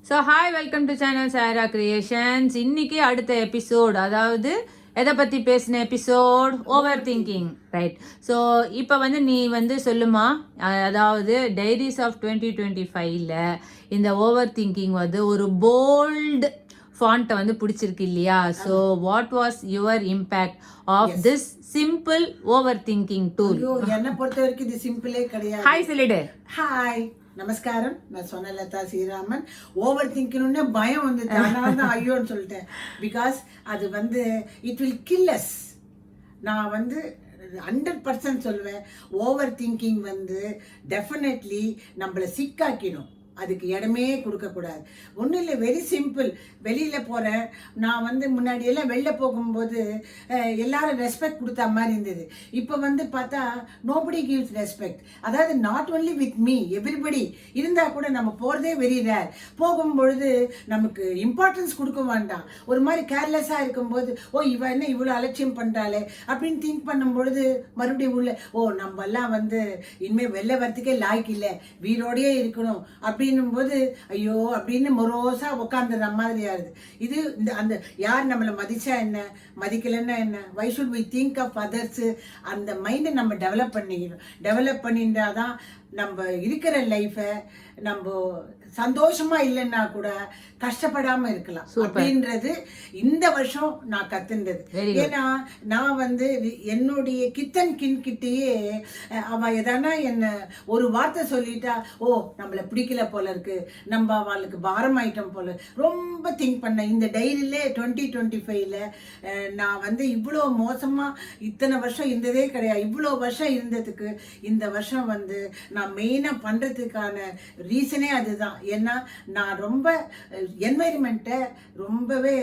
So hi, welcome to channel Sara Creations. இன்னைக்கு அடுத்த episode, அதாவது எதை பற்றி பேசின episode, overthinking, right? So இப்போ நீ சொல்லுமா, அதாவது டைரிஸ் ஆஃப் 2025ல இந்த ஓவர் திங்கிங் ஒரு போல்டு ஃபாண்ட்டை பிடிச்சிருக்கு இல்லையா? So what was your impact of this simple overthinking tool? என்னை பொறுத்த வரைக்கும் இது சிம்பிளே கிடையாது. ஹாய் சொல்லிடு. ஹாய், நமஸ்காரம். நான் சொன்னலதா ஸ்ரீராமன். ஓவர் திங்கிங்னு பயம் வந்து அதனால தான் ஐயோன்னு சொல்லிட்டேன். பிகாஸ் அது இட் வில் கில் அஸ். நான் 100% சொல்லுவேன், ஓவர் திங்கிங் டெஃபினெட்லி நம்மளை சிக்காக்கிடும். அதுக்கு இடமே கொடுக்கக்கூடாது. ஒன்றும் இல்லை, வெரி சிம்பிள். வெளியில் போகிறேன் நான் முன்னாடியெல்லாம் வெளில போகும்போது எல்லாரும் ரெஸ்பெக்ட் கொடுத்த மாதிரி இருந்தது. இப்போ பார்த்தா நோபடி கிவ்ஸ் ரெஸ்பெக்ட். அதாவது not only with me, everybody இருந்தால் கூட நம்ம போகிறதே வெரி ரேர். போகும்பொழுது நமக்கு இம்பார்ட்டன்ஸ் கொடுக்க வேண்டாம். ஒரு மாதிரி கேர்லெஸ்ஸாக இருக்கும்போது, ஓ இவ என்ன இவ்வளோ அலட்சியம் பண்ணுறாளே அப்படின்னு திங்க் பண்ணும்பொழுது மறுபடியும் உள்ள, ஓ நம்மெல்லாம் இனிமேல் வெளில வரத்துக்கே லாய்க்கு இல்லை, வீரோடையே இருக்கணும் அப்படின்னும் போது ஐயோ அப்படின்னு மொரோசா உட்காந்துற மாதிரி ஆகுது. இது அந்த யார் நம்மளை மதிச்சா என்ன, மதிக்கலன்னா என்ன, why should we think of others? அந்த மைண்டை நம்ம டெவலப் பண்ணிக்கணும். டெவலப் பண்ணிட்டாதான் நம்ம இருக்கிற லைஃபை நம்ம சந்தோஷமா இல்லைன்னா கூட கஷ்டப்படாம இருக்கலாம் அப்படின்றது இந்த வருஷம் நான் கத்துண்டது. ஏன்னா நான் என்னுடைய கிட்டேயே அவ எதனா என்ன ஒரு வார்த்தை சொல்லிட்டா, ஓ நம்மளை பிடிக்கல போல இருக்கு, நம்ம அவளுக்கு பாரம் ஆயிட்டம் போல, ரொம்ப திங்க் பண்ண. இந்த டைரியில 2025ல நான் இவ்வளோ மோசமா இத்தனை வருஷம் இருந்ததே கிடையாது. இவ்வளோ வருஷம் இருந்ததுக்கு இந்த வருஷம் நான் மெயினா பண்றதுக்கான ரீசனே அதுதான். ஏன்னா நான் ரொம்ப என்வைரன்மெண்ட்டை ரொம்பவே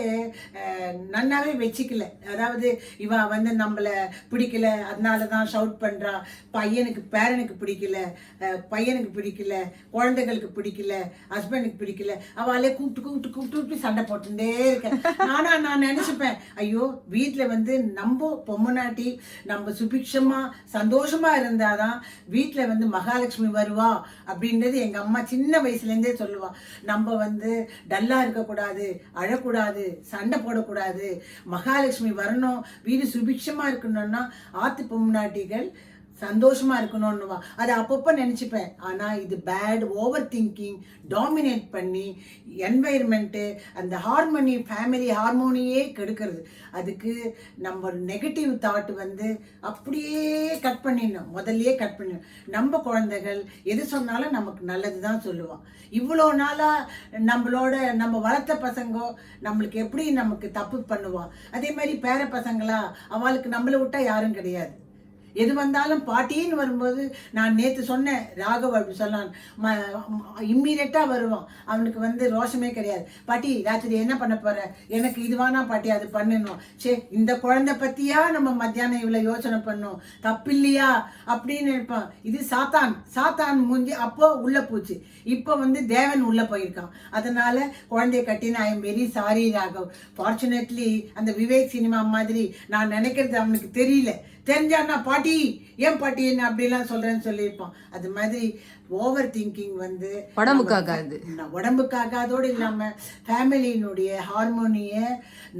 நன்னாவே வச்சுக்கல. அதாவது இவ நம்மளை பிடிக்கல அதனால தான் ஷவுட் பண்றா, பேரனுக்கு பிடிக்கல, பையனுக்கு பிடிக்கல, குழந்தைகளுக்கு பிடிக்கல, ஹஸ்பண்டுக்கு பிடிக்கல, அவளே கூப்பிட்டு சண்டை போட்டுட்டே இருக்கேன். ஆனா நான் நினைச்சுப்பேன், ஐயோ வீட்டுல நம்ம பொம்மநாட்டி நம்ம சுபிக்ஷமா சந்தோஷமா இருந்தாதான் வீட்டுல மகாலட்சுமி வருவா அப்படின்றது எங்க அம்மா சின்ன வயசுல இருந்தே சொல்லுவா. நம்ம டல்லா இருக்கக்கூடாது, அழக்கூடாது, சண்டை போடக்கூடாது, மகாலட்சுமி வரணும், வீடு சுபிக்ஷமா இருக்கணும்னா ஆத்து பொம்னாட்டிகள் சந்தோஷமா இருக்கணும்னுவா. அதை அப்பப்போ நினைச்சுப்பேன். ஆனா இது பேட். ஓவர் திங்கிங் டாமினேட் பண்ணி என்வைரன்மெண்ட்டு, அந்த ஹார்மோனி, ஃபேமிலி ஹார்மோனியே கெடுக்கிறது. அதுக்கு நம்ம நெகட்டிவ் தாட் அப்படியே கட் பண்ணிடணும், முதல்லயே கட் பண்ணிடணும். நம்ம குழந்தைகள் எது சொன்னாலும் நமக்கு நல்லது தான் சொல்லுவான். இவ்வளோ நாளா நம்ம வளர்த்த பசங்க நம்மளுக்கு எப்படி நமக்கு தப்பு பண்ணுவான், அதே மாதிரி பேர பசங்களா அவளுக்கு நம்மளை விட்டா யாரும் கிடையாது. எது வந்தாலும் பாட்டின்னு வரும்போது, நான் நேற்று சொன்னேன் ராகவ் அப்படி சொல்லலாம், இம்மீடியட்டாக வருவான். அவனுக்கு ரோஷமே கிடையாது. பாட்டி ராத்திரி என்ன பண்ண போற, எனக்கு இதுவானா பாட்டி அது பண்ணணும், சே இந்த குழந்தை பத்தியா நம்ம மத்தியானம் இவ்வளோ யோசனை பண்ணோம், தப்பு இல்லையா அப்படின்னு நினைப்பான். இது சாத்தான் மூஞ்சி. அப்போ உள்ள போச்சு. இப்போ தேவன் உள்ள போயிருக்கான். அதனால குழந்தைய கட்டின I am very sorry Raghav. Fortunately அந்த விவேக் சினிமா மாதிரி நான் நினைக்கிறது அவனுக்கு தெரியல. தெரிஞ்சான்னா பாட்டி ஏன் பாட்டி என்ன அப்படிலாம் சொல்றேன்னு சொல்லியிருப்பான். அது மாதிரி ஓவர் திங்கிங் உடம்புக்காகாதோடு இல்லாம ஃபேமிலியினுடைய ஹார்மோனியை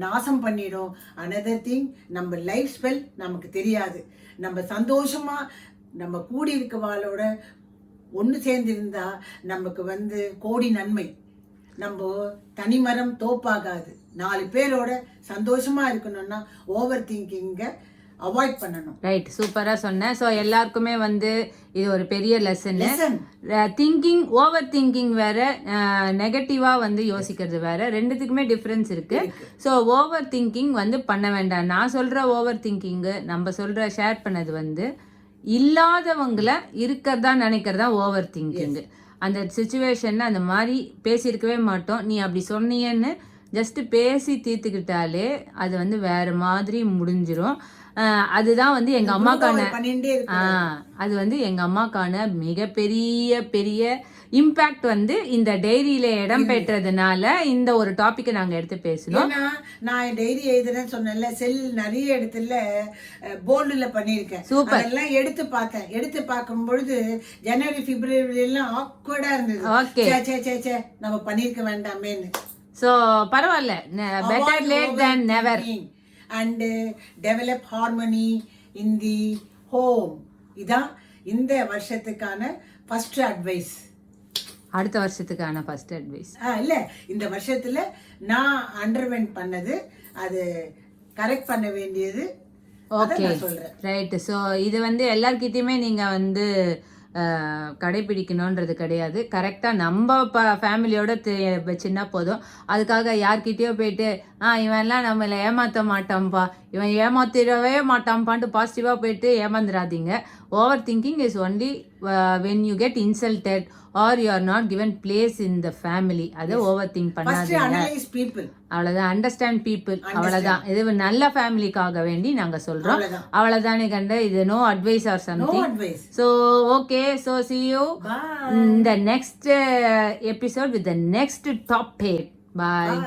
நாசம் பண்ணிடும். அனதர் திங், நம்ம லைஃப் ஸ்பெல் நமக்கு தெரியாது. நம்ம சந்தோஷமா நம்ம கூடி இருக்கவாளோட ஒன்று சேர்ந்திருந்தா நமக்கு கோடி நன்மை. நம்ம தனிமரம் தோப்பாகாது. 4 பேரோட சந்தோஷமா இருக்கணும்னா ஓவர் திங்கிங்கை அவாய்ட் பண்ணணும். ரைட், சூப்பரா சொன்னேன். ஸோ எல்லாருக்குமே இது ஒரு பெரிய லெசன். திங்கிங், ஓவர் திங்கிங் வேற, நெகட்டிவா யோசிக்கிறது வேற, ரெண்டுத்துக்குமே டிஃப்ரென்ஸ் இருக்கு. ஸோ ஓவர் திங்கிங் பண்ண வேண்டாம். நான் சொல்ற ஓவர் திங்கிங்கு, நம்ம சொல்ற ஷேர் பண்ணது இல்லாதவங்களை இருக்கிறதா நினைக்கிறதா ஓவர் திங்கிங். அந்த சுச்சுவேஷன்ல அந்த மாதிரி பேசியிருக்கவே மாட்டோம். நீ அப்படி சொன்னீங்கன்னு ஜஸ்ட் பேசி தீர்த்துக்கிட்டாலே அது வேற மாதிரி முடிஞ்சிடும். அதுதான் வந்து எங்க அம்மாக்கான பண்ணிட்டே இருக்கு. அது வந்து எங்க அம்மாக்கான மிகப்பெரிய பெரிய இம்பாக்ட் வந்து இந்த டைரியில இடம் பெற்றதுனால இந்த ஒரு டாபிக்கை நாங்க எடுத்து பேசணும். ஏன்னா நான் டைரி எழுதுறேன்னு சொன்னேன்ல, செல் நிறைய இடத்துல போல்டுல பண்ணியிருக்கேன். சூப்பர். அதெல்லாம் எடுத்து பார்த்தேன். எடுத்து பார்க்கும் பொழுது ஜனவரி பிப்ரவரி எல்லாம் ஆக்வர்டா இருந்தது. ஓகே, சே நம்ம பண்ணிருக்க வேண்டாமேன்னு. சோ பரவாயில்ல, better late than never. And develop harmony in the home. இதான் இந்த வருஷத்துக்கான ஃபர்ஸ்ட் அட்வைஸ். அடுத்த வருஷத்துக்கான ஃபர்ஸ்ட் அட்வைஸ் இல்ல, இந்த வருஷத்துல நான் அண்டர்வென்ட் பண்ணது, அது கரெக்ட் பண்ண வேண்டியது. Okay, right. ஸோ இது வந்து எல்லார்கிட்டயுமே நீங்க வந்து கடைபிடிக்கணுன்றது கிடையாது. கரெக்டாக நம்ம ஃபேமிலியோட வச்சுன்னா போதும். அதுக்காக யார்கிட்டயோ போயிட்டு இவன்லாம் நம்மளை ஏமாற்ற மாட்டான்ப்பா, இவன் ஏமாத்திடவே மாட்டான்ப்பான்ட்டு பாசிட்டிவாக போயிட்டு ஏமாந்துடாதீங்க. Over thinking is only when you get insulted or you are not given place in the family. அதை ஓவர் திங்க் பண்ணாதீங்க. அவ்வளோதான், அண்டர்ஸ்டாண்ட் பீப்புள், அவ்வளோதான். இது நல்ல ஃபேமிலிக்காக வேண்டி நாங்கள் சொல்கிறோம். அவ்வளோதானே கண்ட, இது no advice or something. So okay, so see you in the next episode with the next topic. Bye.